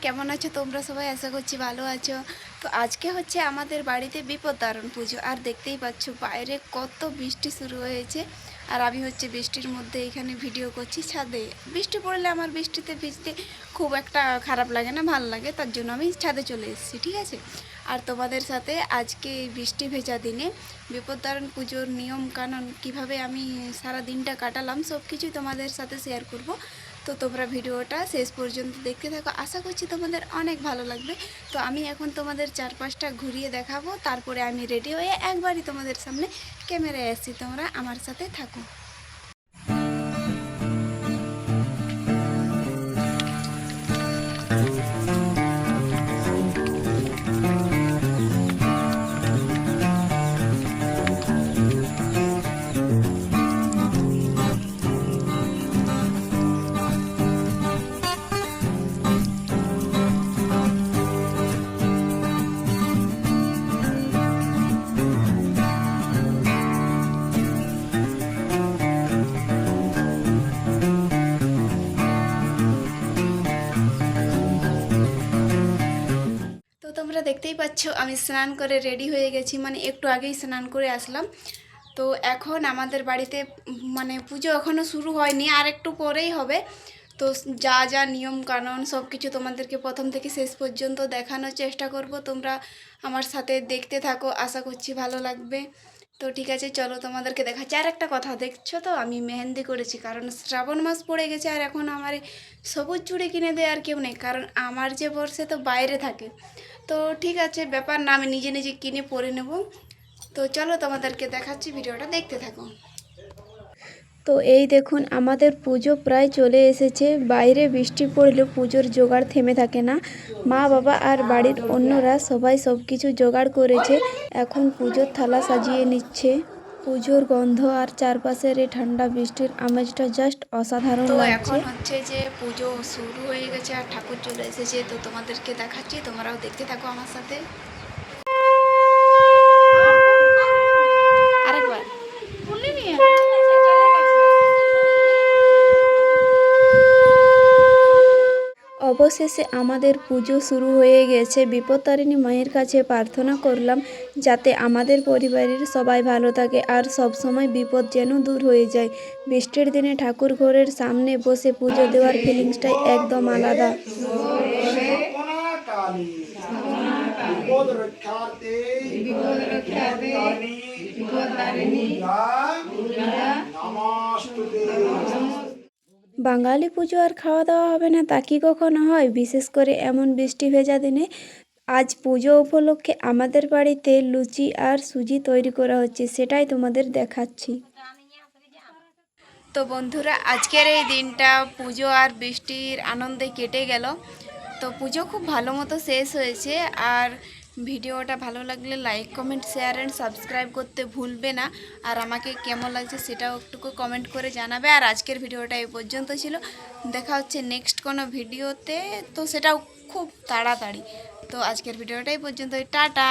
কেমন আছো তোমরা সবাই? আশা করছি ভালো আছো। তো আজকে হচ্ছে আমাদের বাড়িতে বিপত্তারণ পুজো, আর দেখতেই পাচ্ছ বাইরে কত বৃষ্টি শুরু হয়েছে। আর আমি হচ্ছে বৃষ্টির মধ্যে এখানে ভিডিও করছি ছাদে। বৃষ্টি পড়লে আমার বৃষ্টিতে ভিজতে খুব একটা খারাপ লাগে না, ভালো লাগে, তার জন্য আমি ছাদে চলে এসেছি, ঠিক আছে। আর তোমাদের সাথে আজকে এই বৃষ্টি ভেজা দিনে বিপত্তারণ পুজোর নিয়ম কানুন কীভাবে আমি সারা দিনটা কাটালাম সব কিছুই তোমাদের সাথে শেয়ার করব। তো তোমরা ভিডিওটা শেষ পর্যন্ত দেখতে থাকো, আশা করছি তোমাদের অনেক ভালো লাগবে। তো আমি এখন তোমাদের চারপাশটা ঘুরিয়ে দেখাবো, তারপরে আমি রেডি হয়ে একবারই তোমাদের সামনে ক্যামেরায় আসছি, তোমরা আমার সাথে থাকো। তোমরা দেখতেই পাচ্ছ আমি স্নান করে রেডি হয়ে গেছি, মানে একটু আগেই স্নান করে আসলাম। তো এখন আমাদের বাড়িতে মানে পুজো এখনও শুরু হয়নি, আর একটু পরেই হবে। তো যা যা নিয়ম কানুন সব কিছু তোমাদেরকে প্রথম থেকে শেষ পর্যন্ত দেখানোর চেষ্টা করব, তোমরা আমার সাথে দেখতে থাকো, আশা করছি ভালো লাগবে। তো ঠিক আছে, চলো তোমাদেরকে দেখাচ্ছি। আর একটা কথা, দেখছো তো আমি মেহেন্দি করেছি, কারণ শ্রাবণ মাস পড়ে গেছে, আর এখন আমার সবুজ চুড়ি কিনে দেয় আর কেউ নেই, কারণ আমার যে বর্ষে তো বাইরে থাকে। তো ঠিক আছে, ব্যাপার না, আমি নিজে নিজে কিনে পরে নেব। তো চলো তোমাদেরকে দেখাচ্ছি, ভিডিওটা দেখতে থাকো। তো এই দেখুন আমাদের পুজো প্রায় চলে এসেছে। বাইরে বৃষ্টি পড়লেও পুজোর জোগাড় থেমে থাকে না। মা বাবা আর বাড়ির অন্যরা সবাই সব কিছু জোগাড় করেছে, এখন পুজোর থালা সাজিয়ে নিচ্ছে। পুজোর গন্ধ আর চারপাশের এই ঠান্ডা বৃষ্টির আমেজটা জাস্ট অসাধারণ লাগছে। এখন হচ্ছে যে পুজো শুরু হয়ে গেছে আর ঠাকুর চলে এসেছে, তো তোমাদেরকে দেখাচ্ছি, তোমরাও দেখতে থাকো আমার সাথে। আরেকবার অবশেষে আমাদের পুজো শুরু হয়ে গেছে। বিপত্তারিণী মায়ের কাছে প্রার্থনা করলাম যাতে আমাদের পরিবারের সবাই ভালো থাকে আর সব সময় বিপদ যেন দূর হয়ে যায়। বৃষ্টির দিনে ঠাকুর ঘরের সামনে বসে পুজো দেওয়ার ফিলিংসটাই একদম আলাদা। বাঙালি পুজো আর খাওয়া দাওয়া হবে না তা কি কখনো হয়? বিশেষ করে এমন বৃষ্টি ভেজা দিনে। আজ পুজো উপলক্ষে আমাদের বাড়িতে লুচি আর সুজি তৈরি করা হচ্ছে, সেটাই তোমাদের দেখাচ্ছি। তো বন্ধুরা, আজকের এই দিনটা পুজো আর বৃষ্টির আনন্দে কেটে গেল। তো পুজো খুব ভালো মতো শেষ হয়েছে। আর ভিডিওটা ভালো লাগলে like comment share and subscribe করতে ভুলবে না। আর আমাকে কেমন লাগছে সেটাও একটুকু কমেন্ট করে জানাবে। আর আজকের ভিডিওটা এই পর্যন্ত ছিল, দেখা হচ্ছে নেক্সট কোনো ভিডিওতে, তো সেটাও খুব তাড়াতাড়ি। তো আজকের ভিডিওটা এই পর্যন্তই, টাটা।